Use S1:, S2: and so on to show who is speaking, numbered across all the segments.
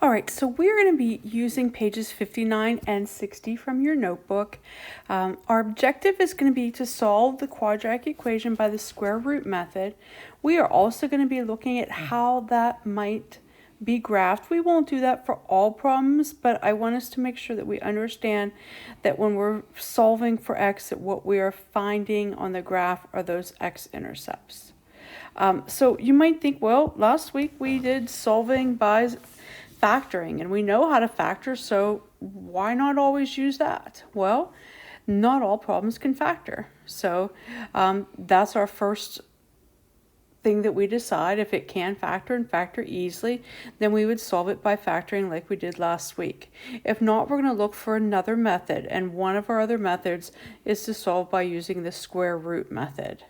S1: All right, so we're going to be using pages 59 and 60 from your notebook. Our objective is going to be to solve the quadratic equation by the square root method. We are also going to be looking at how that might be graphed. We won't do that for all problems, but I want us to make sure that we understand that when we're solving for x, that what we are finding on the graph are those x-intercepts. So you might think, well, last week we did solving by factoring, and we know how to factor, so why not always use that? Well, not all problems can factor. So that's our first thing that we decide. If it can factor and factor easily, then we would solve it by factoring like we did last week. If not, we're going to look for another method, and one of our other methods is to solve by using the square root method.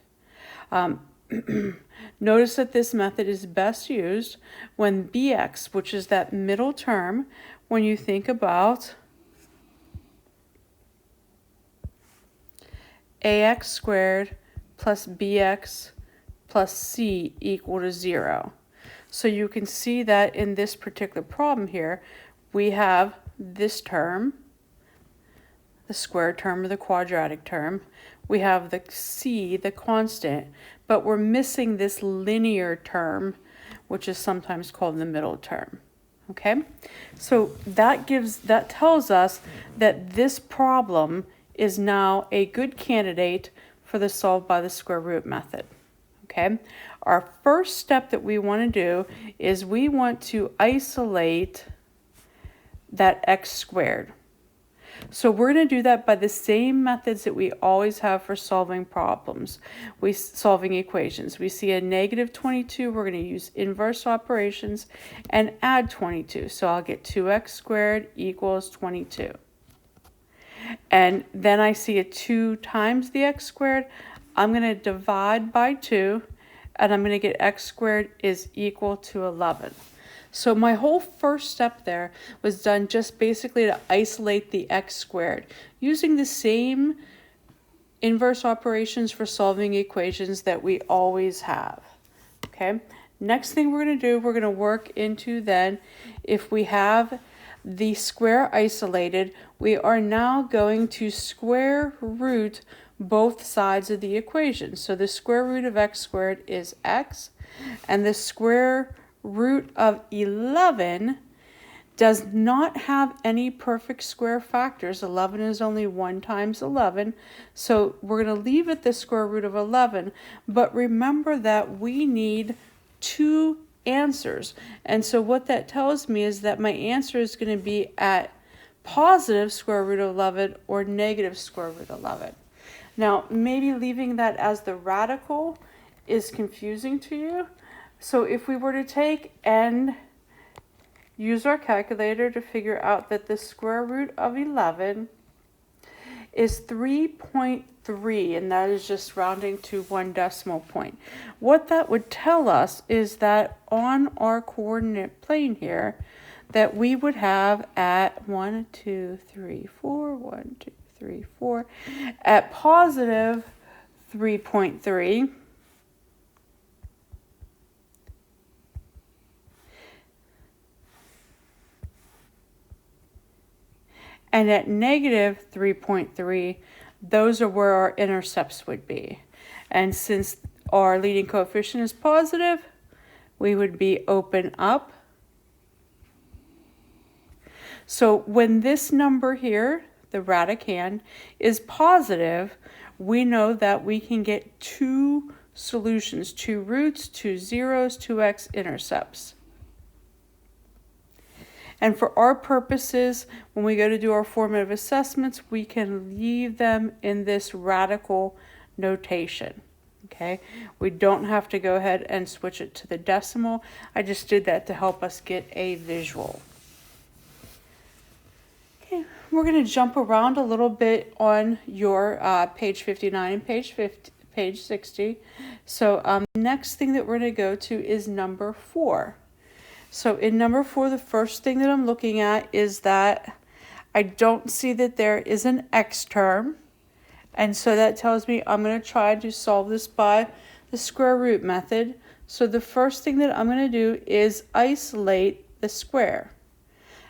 S1: Notice that this method is best used when bx, which is that middle term, when you think about ax squared plus bx plus c equal to 0. So you can see that in this particular problem here, we have this term, the square term or the quadratic term. We have the c, the constant, but we're missing this linear term, which is sometimes called the middle term. Okay, so that tells us that this problem is now a good candidate for the solve by the square root method. Okay, our first step that we want to do is we want to isolate that x squared. So we're going to do that by the same methods that we always have for solving problems, solving equations. We see a negative 22, we're going to use inverse operations and add 22. So I'll get 2x squared equals 22. And then I see a 2 times the x squared. I'm going to divide by 2, and I'm going to get x squared is equal to 11. So my whole first step there was done just basically to isolate the x squared, using the same inverse operations for solving equations that we always have. Okay, next thing we're going to do, we're going to work into then, if we have the square isolated, we are now going to square root both sides of the equation. So the square root of x squared is x, and the square root of 11 does not have any perfect square factors. 11 is only 1 times 11, so we're going to leave it the square root of 11, but remember that we need 2 answers, and so what that tells me is that my answer is going to be at positive square root of 11 or negative square root of 11. Now, maybe leaving that as the radical is confusing to you. So if we were to take and use our calculator to figure out that the square root of 11 is 3.3, and that is just rounding to 1 decimal point. What that would tell us is that on our coordinate plane here, that we would have at 1, 2, 3, 4, 1, 2, 3, 4, at positive 3.3, and at negative 3.3, those are where our intercepts would be. And since our leading coefficient is positive, we would be open up. So when this number here, the radicand, is positive, we know that we can get 2 solutions, 2 roots, 2 zeros, 2 x-intercepts. And for our purposes, when we go to do our formative assessments, we can leave them in this radical notation. Okay, we don't have to go ahead and switch it to the decimal. I just did that to help us get a visual. Okay, we're going to jump around a little bit on your page 59 and page 60. So next thing that we're going to go to is number 4. So in number 4, the first thing that I'm looking at is that I don't see that there is an x term. And so that tells me I'm going to try to solve this by the square root method. So the first thing that I'm going to do is isolate the square.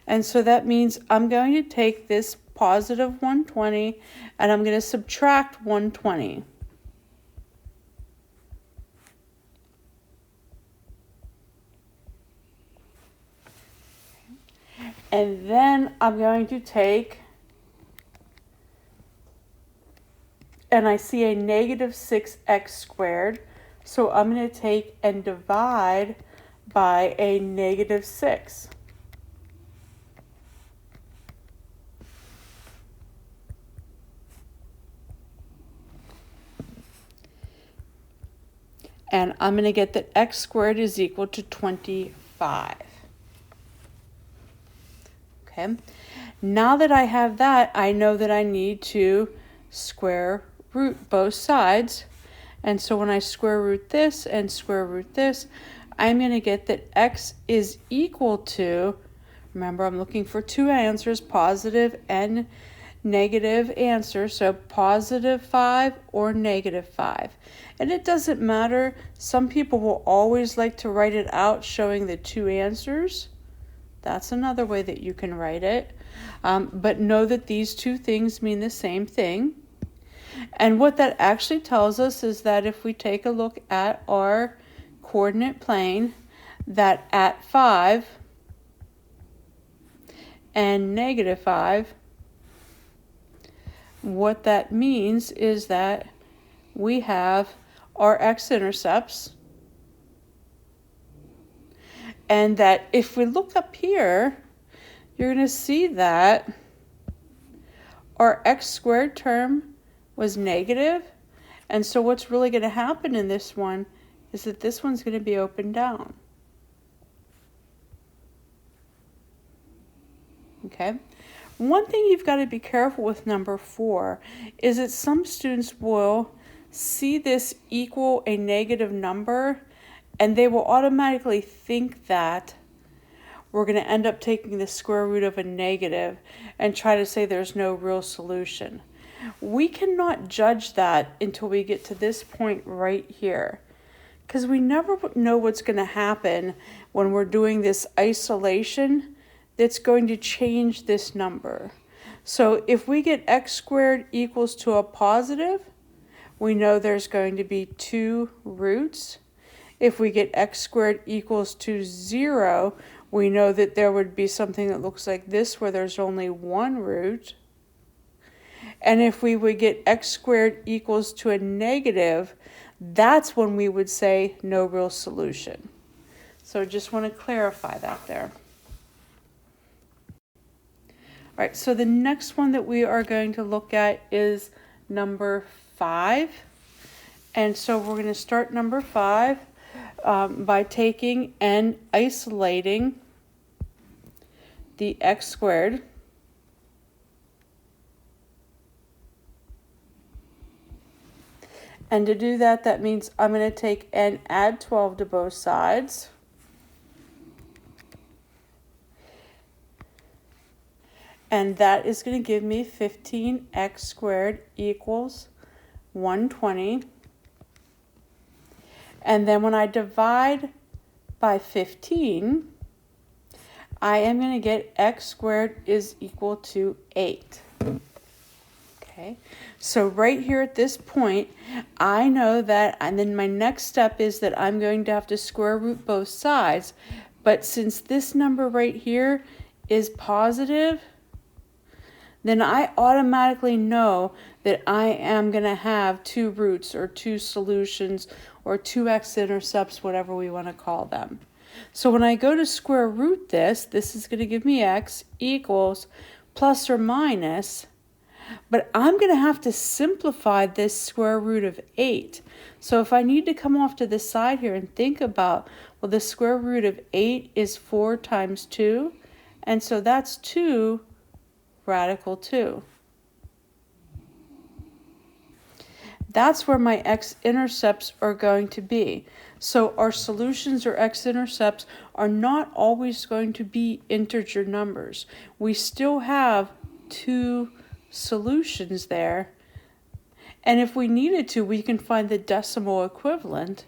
S1: And so that means I'm going to take this positive 120 and I'm going to subtract 120. And then I'm going to take, and I see a negative 6x squared. So I'm going to take and divide by a negative 6. And I'm going to get that x squared is equal to 25. Okay. Now that I have that, I know that I need to square root both sides. And so when I square root this and square root this, I'm going to get that x is equal to, remember I'm looking for two answers, positive and negative answer, so positive 5 or negative 5. And it doesn't matter, some people will always like to write it out showing the two answers. That's another way that you can write it. But know that these two things mean the same thing. And what that actually tells us is that if we take a look at our coordinate plane, that at 5 and negative 5, what that means is that we have our x-intercepts, and that if we look up here, you're going to see that our x squared term was negative, and so what's really going to happen in this one is that this one's going to be opened down. Okay. One thing you've got to be careful with number 4 is that some students will see this equal a negative number and they will automatically think that we're going to end up taking the square root of a negative and try to say there's no real solution. We cannot judge that until we get to this point right here, because we never know what's going to happen when we're doing this isolation that's going to change this number. So if we get x squared equals to a positive, we know there's going to be 2 roots. If we get x squared equals to 0, we know that there would be something that looks like this where there's only 1 root. And if we would get x squared equals to a negative, that's when we would say no real solution. So just want to clarify that there. All right, so the next one that we are going to look at is number 5. And so we're going to start number 5 by taking and isolating the x squared. And to do that, that means I'm going to take and add 12 to both sides. And that is going to give me 15x squared equals 120. And then when I divide by 15, I am going to get x squared is equal to 8. Okay, so right here at this point, I know that, and then my next step is that I'm going to have to square root both sides. But since this number right here is positive, then I automatically know that I am going to have 2 roots or 2 solutions or 2 x-intercepts, whatever we want to call them. So when I go to square root this is going to give me x equals plus or minus, but I'm going to have to simplify this square root of 8. So if I need to come off to the side here and think about, well, the square root of 8 is 4 times 2, and so that's 2 radical 2. That's where my x-intercepts are going to be. So our solutions or x-intercepts are not always going to be integer numbers. We still have 2 solutions there. And if we needed to, we can find the decimal equivalent.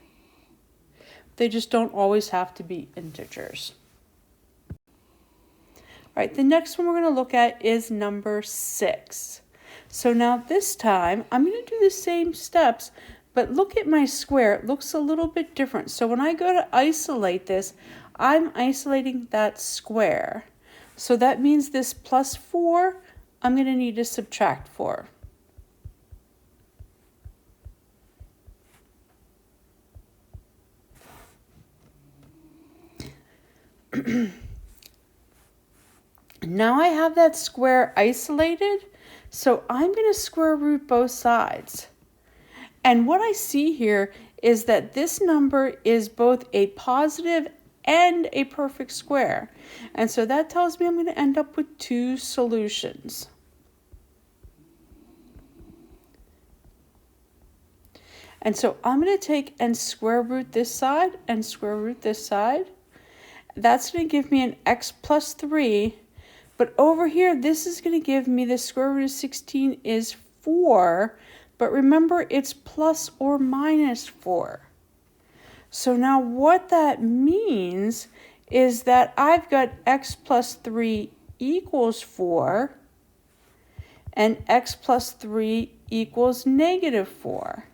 S1: They just don't always have to be integers. right, the next one we're going to look at is number 6. So now this time, I'm going to do the same steps, but look at my square. It looks a little bit different. So when I go to isolate this, I'm isolating that square. So that means this plus 4, I'm going to need to subtract 4. Now I have that square isolated, so I'm going to square root both sides. And what I see here is that this number is both a positive and a perfect square. And so that tells me I'm going to end up with 2 solutions. And so I'm going to take and square root this side and square root this side. That's going to give me an x plus 3. But over here, this is going to give me the square root of 16 is 4. But remember, it's plus or minus 4. So now what that means is that I've got x plus 3 equals 4. And x plus 3 equals negative 4.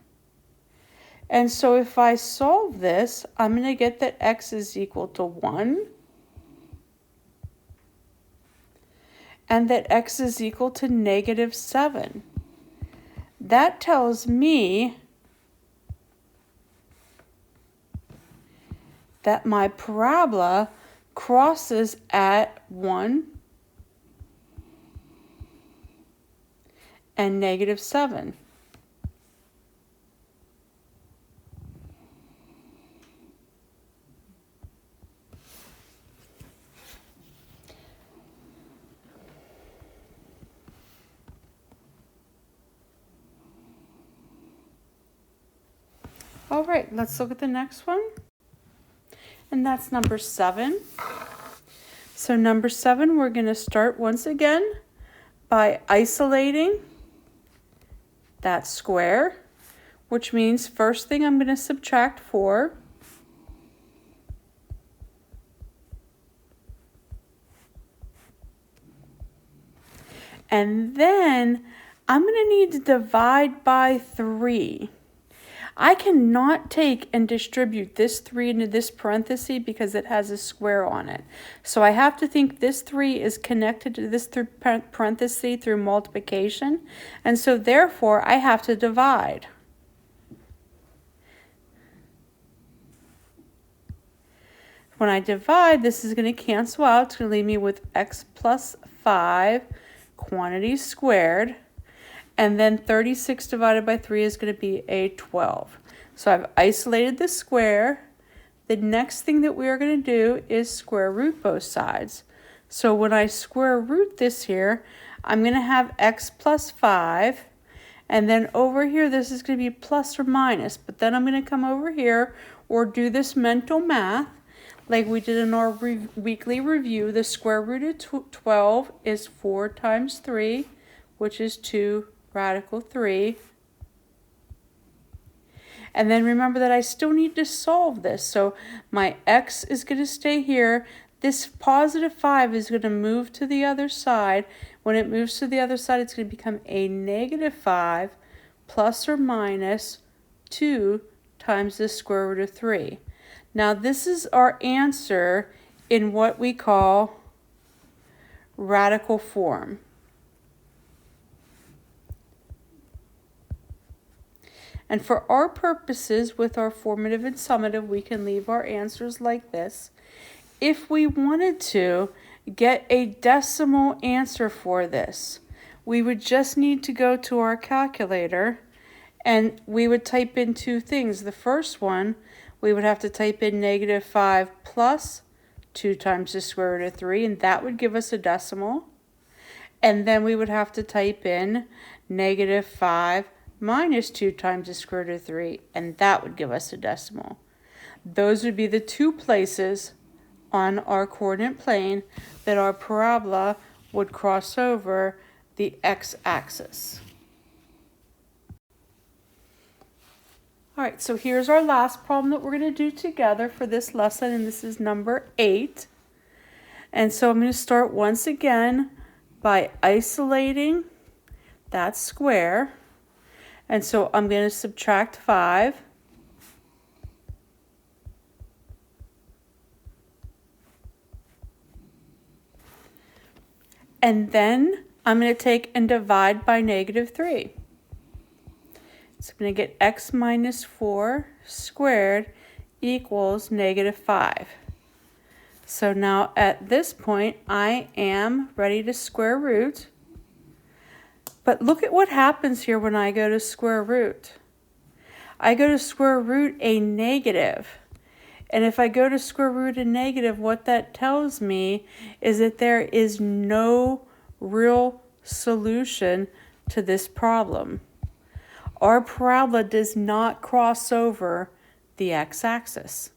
S1: And so if I solve this, I'm going to get that x is equal to 1. And that x is equal to negative 7. That tells me that my parabola crosses at 1 and negative 7. All right, let's look at the next one. And that's number 7. So number 7, we're going to start once again by isolating that square, which means first thing I'm going to subtract 4. And then I'm going to need to divide by 3. I cannot take and distribute this 3 into this parenthesis because it has a square on it. So I have to think this 3 is connected to this parenthesis through multiplication. And so therefore, I have to divide. When I divide, this is going to cancel out. It's going to leave me with x plus 5 quantity squared. And then 36 divided by 3 is going to be a 12. So I've isolated the square. The next thing that we are going to do is square root both sides. So when I square root this here, I'm going to have x plus 5. And then over here, this is going to be plus or minus. But then I'm going to come over here or do this mental math like we did in our weekly review. The square root of 12 is 4 times 3, which is 2 radical 3. And then remember that I still need to solve this. So my x is going to stay here. This positive 5 is going to move to the other side. When it moves to the other side, it's going to become a negative 5 plus or minus 2 times the square root of 3. Now this is our answer in what we call radical form. And for our purposes, with our formative and summative, we can leave our answers like this. If we wanted to get a decimal answer for this, we would just need to go to our calculator and we would type in 2 things. The first one, we would have to type in negative 5 plus 2 times the square root of 3, and that would give us a decimal. And then we would have to type in negative 5 minus 2 times the square root of 3, and that would give us a decimal. Those would be the 2 places on our coordinate plane that our parabola would cross over the x-axis. All right, so here's our last problem that we're going to do together for this lesson, and this is number 8. And so I'm going to start once again by isolating that square. And so I'm going to subtract 5. And then I'm going to take and divide by -3. So I'm going to get x minus 4 squared equals -5. So now at this point, I am ready to square root. But look at what happens here when I go to square root. I go to square root a negative. And if I go to square root a negative, what that tells me is that there is no real solution to this problem. Our parabola does not cross over the x-axis.